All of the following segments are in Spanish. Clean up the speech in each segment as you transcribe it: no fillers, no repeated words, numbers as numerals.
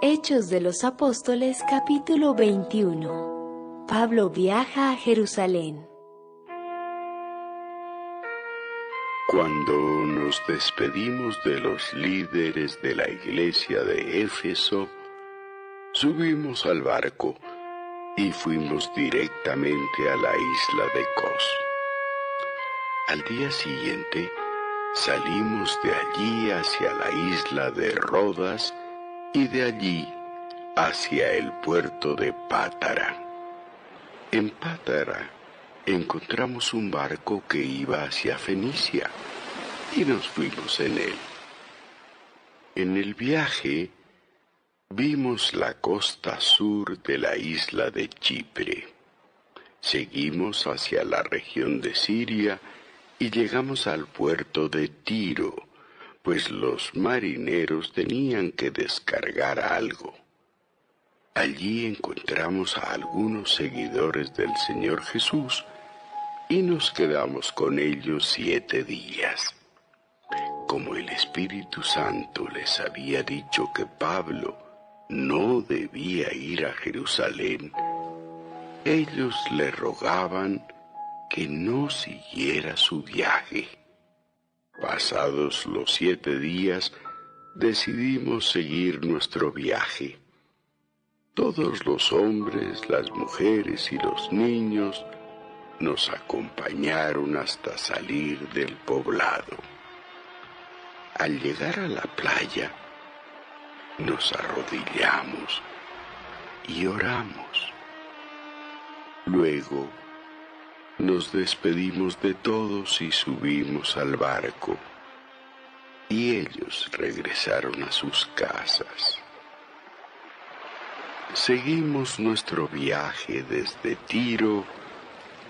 Hechos de los Apóstoles, capítulo 21. Pablo viaja a Jerusalén. Cuando nos despedimos de los líderes de la iglesia de Éfeso, subimos al barco y fuimos directamente a la isla de Cos. Al día siguiente, salimos de allí hacia la isla de Rodas y de allí hacia el puerto de Pátara. En Pátara encontramos un barco que iba hacia Fenicia y nos fuimos en él. En el viaje vimos la costa sur de la isla de Chipre. Seguimos hacia la región de Siria y llegamos al puerto de Tiro, pues los marineros tenían que descargar algo. Allí encontramos a algunos seguidores del Señor Jesús y nos quedamos con ellos 7 días. Como el Espíritu Santo les había dicho que Pablo no debía ir a Jerusalén, ellos le rogaban que no siguiera su viaje. Pasados los 7 días, decidimos seguir nuestro viaje. Todos los hombres, las mujeres y los niños nos acompañaron hasta salir del poblado. Al llegar a la playa, nos arrodillamos y oramos. Luego, nos despedimos de todos y subimos al barco, y ellos regresaron a sus casas. Seguimos nuestro viaje desde Tiro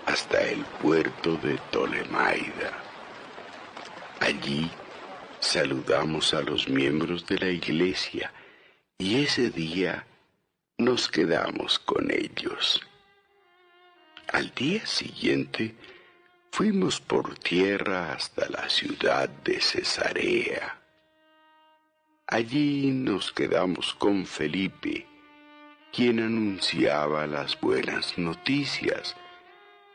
hasta el puerto de Ptolemaida. Allí saludamos a los miembros de la iglesia y ese día nos quedamos con ellos. Al día siguiente fuimos por tierra hasta la ciudad de Cesarea. Allí nos quedamos con Felipe, quien anunciaba las buenas noticias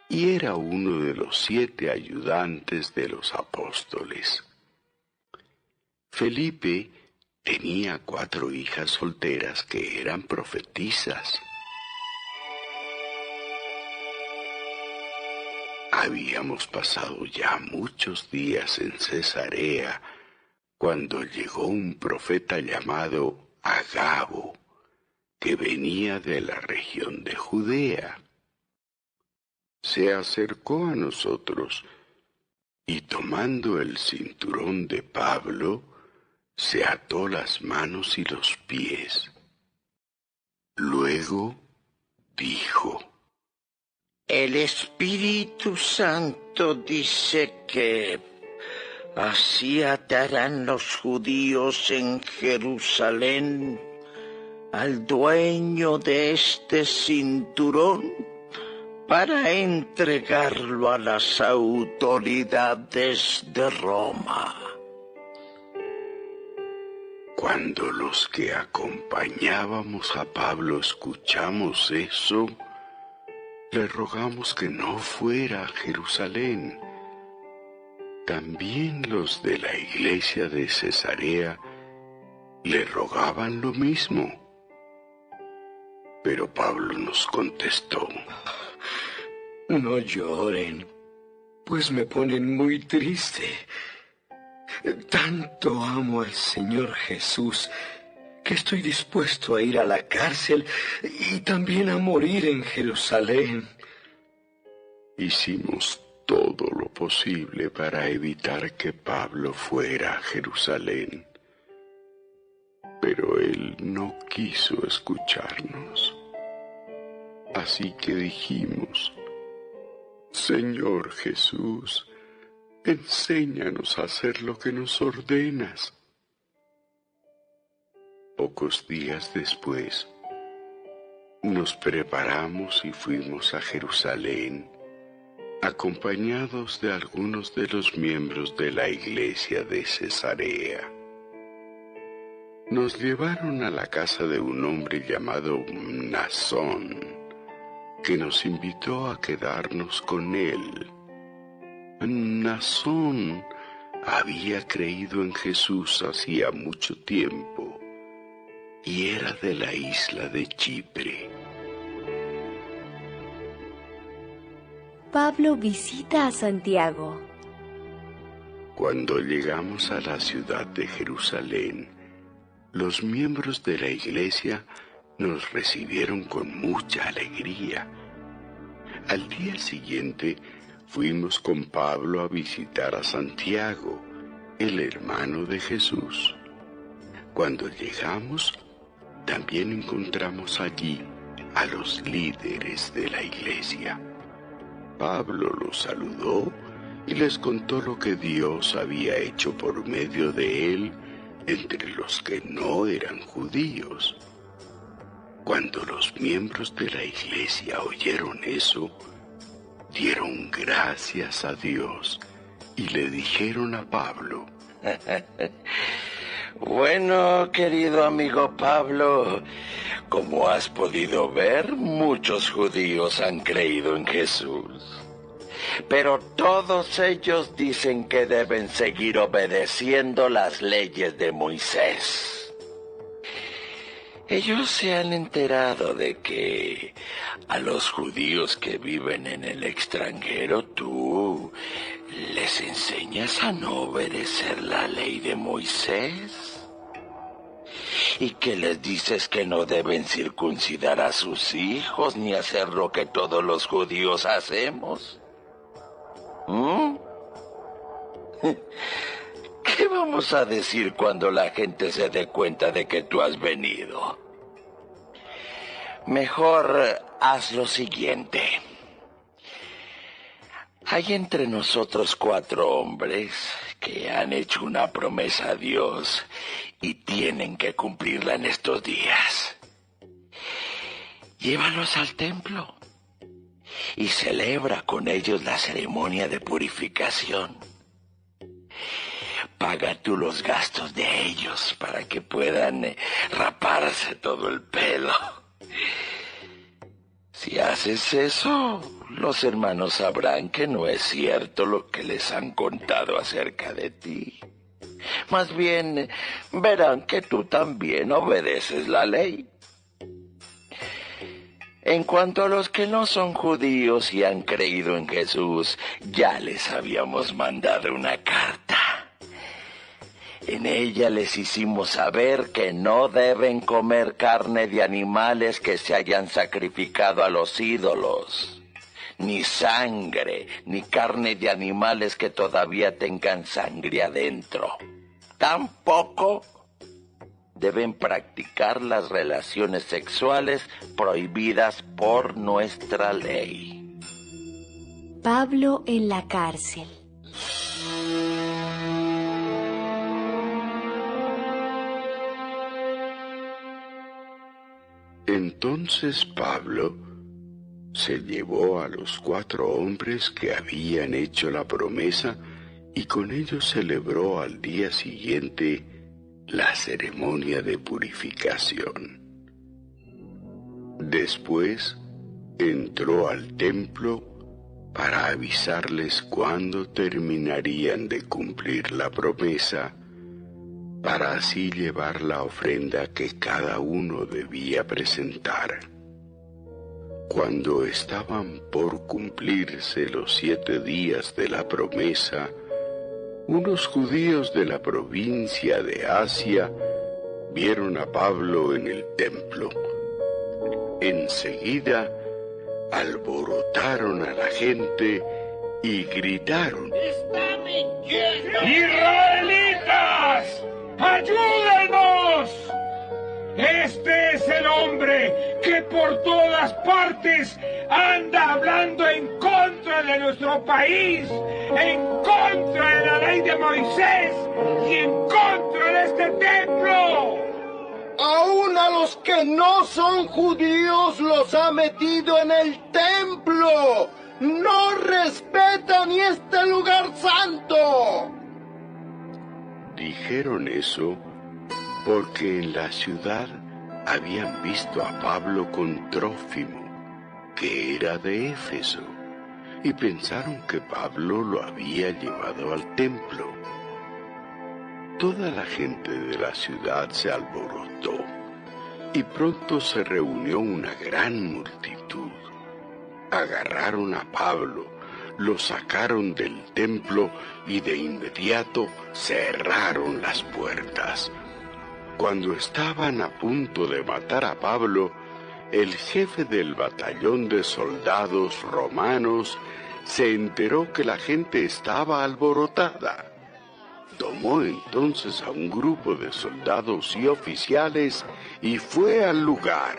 y era uno de los 7 ayudantes de los apóstoles. Felipe tenía 4 hijas solteras que eran profetisas. Habíamos pasado ya muchos días en Cesarea cuando llegó un profeta llamado Agabo, que venía de la región de Judea. Se acercó a nosotros y tomando el cinturón de Pablo, se ató las manos y los pies. Luego dijo: El Espíritu Santo dice que así atarán los judíos en Jerusalén al dueño de este cinturón para entregarlo a las autoridades de Roma. Cuando los que acompañábamos a Pablo escuchamos eso, le rogamos que no fuera a Jerusalén. También los de la iglesia de Cesarea le rogaban lo mismo. Pero Pablo nos contestó: No lloren, pues me ponen muy triste. Tanto amo al Señor Jesús que estoy dispuesto a ir a la cárcel y también a morir en Jerusalén. Hicimos todo lo posible para evitar que Pablo fuera a Jerusalén, pero él no quiso escucharnos. Así que dijimos: Señor Jesús, enséñanos a hacer lo que nos ordenas. Pocos días después, nos preparamos y fuimos a Jerusalén, acompañados de algunos de los miembros de la iglesia de Cesarea. nos llevaron a la casa de un hombre llamado Mnasón, que nos invitó a quedarnos con él. Mnasón había creído en Jesús hacía mucho tiempo y era de la isla de Chipre. Pablo visita a Santiago. Cuando llegamos a la ciudad de Jerusalén, los miembros de la iglesia nos recibieron con mucha alegría. Al día siguiente fuimos con Pablo a visitar a Santiago, el hermano de Jesús. Cuando llegamos, también encontramos allí a los líderes de la iglesia. Pablo los saludó y les contó lo que Dios había hecho por medio de él entre los que no eran judíos. Cuando los miembros de la iglesia oyeron eso, dieron gracias a Dios y le dijeron a Pablo: Bueno, querido amigo Pablo, como has podido ver, muchos judíos han creído en Jesús. Pero todos ellos dicen que deben seguir obedeciendo las leyes de Moisés. Ellos se han enterado de que a los judíos que viven en el extranjero tú les enseñas a no obedecer la ley de Moisés. Y que les dices que no deben circuncidar a sus hijos ni hacer lo que todos los judíos hacemos. ¿Qué vamos a decir cuando la gente se dé cuenta de que tú has venido? Mejor haz lo siguiente. Hay entre nosotros 4 hombres que han hecho una promesa a Dios y tienen que cumplirla en estos días. Llévalos al templo y celebra con ellos la ceremonia de purificación. Paga tú los gastos de ellos para que puedan raparse todo el pelo. Si haces eso, los hermanos sabrán que no es cierto lo que les han contado acerca de ti. Más bien, verán que tú también obedeces la ley. En cuanto a los que no son judíos y han creído en Jesús, ya les habíamos mandado una carta. En ella les hicimos saber que no deben comer carne de animales que se hayan sacrificado a los ídolos, ni sangre, ni carne de animales que todavía tengan sangre adentro. Tampoco deben practicar las relaciones sexuales prohibidas por nuestra ley. Pablo en la cárcel. Entonces Pablo se llevó a los 4 hombres que habían hecho la promesa y con ellos celebró al día siguiente la ceremonia de purificación. Después entró al templo para avisarles cuándo terminarían de cumplir la promesa, para así llevar la ofrenda que cada uno debía presentar. Cuando estaban por cumplirse los 7 días de la promesa, unos judíos de la provincia de Asia vieron a Pablo en el templo. Enseguida alborotaron a la gente y gritaron: ¡Está mintiendo! ¡Israelitas! ¡Ayúdenos! Este es el hombre que por todas partes anda hablando en contra de nuestro país, en contra de la ley de Moisés y en contra de este templo. Aún a los que no son judíos los ha metido en el templo. No respeta ni este lugar santo. Dijeron eso porque en la ciudad habían visto a Pablo con Trófimo, que era de Éfeso, y pensaron que Pablo lo había llevado al templo. Toda la gente de la ciudad se alborotó, y pronto se reunió una gran multitud. Agarraron a Pablo, lo sacaron del templo y de inmediato cerraron las puertas. Cuando estaban a punto de matar a Pablo, el jefe del batallón de soldados romanos se enteró que la gente estaba alborotada. Tomó entonces a un grupo de soldados y oficiales y fue al lugar.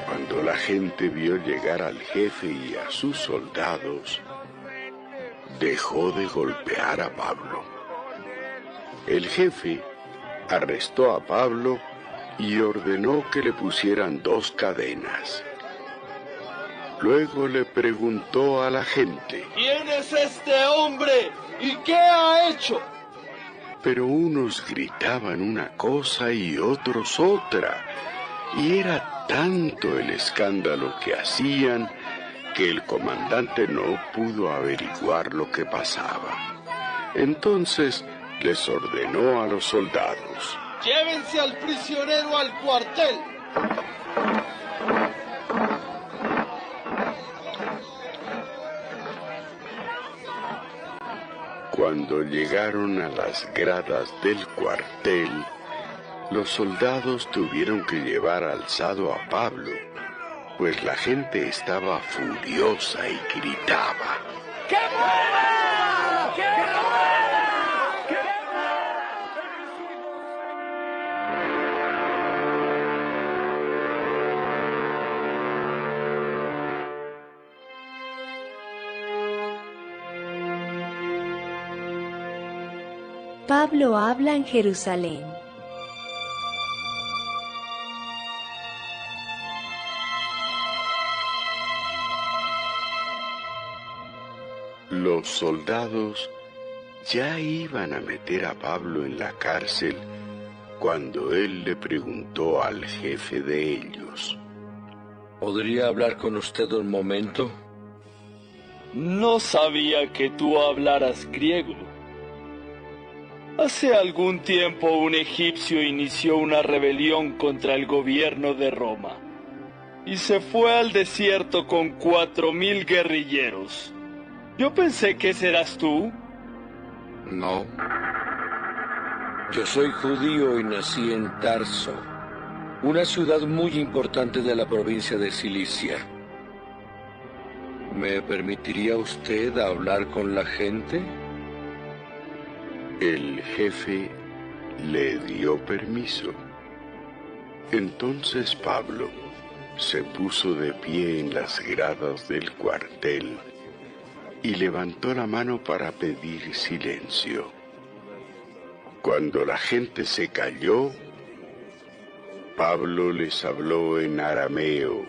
Cuando la gente vio llegar al jefe y a sus soldados, dejó de golpear a Pablo. El jefe arrestó a Pablo y ordenó que le pusieran 2 cadenas. Luego le preguntó a la gente: ¿Quién es este hombre y qué ha hecho? Pero unos gritaban una cosa y otros otra, y era tanto el escándalo que hacían que el comandante no pudo averiguar lo que pasaba. Entonces les ordenó a los soldados: Llévense al prisionero al cuartel. Cuando llegaron a las gradas del cuartel, los soldados tuvieron que llevar alzado a Pablo, pues la gente estaba furiosa y gritaba: ¡Que muera! ¡Que muera! ¡Que Pablo habla en Jerusalén. Los soldados ya iban a meter a Pablo en la cárcel cuando él le preguntó al jefe de ellos: ¿Podría hablar con usted un momento? No sabía que tú hablaras griego. Hace algún tiempo un egipcio inició una rebelión contra el gobierno de Roma y se fue al desierto con 4,000 guerrilleros. Yo pensé que serás tú. No. Yo soy judío y nací en Tarso, una ciudad muy importante de la provincia de Cilicia. ¿Me permitiría usted hablar con la gente? El jefe le dio permiso. Entonces Pablo se puso de pie en las gradas del cuartel y levantó la mano para pedir silencio. Cuando la gente se calló, Pablo les habló en arameo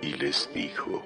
y les dijo: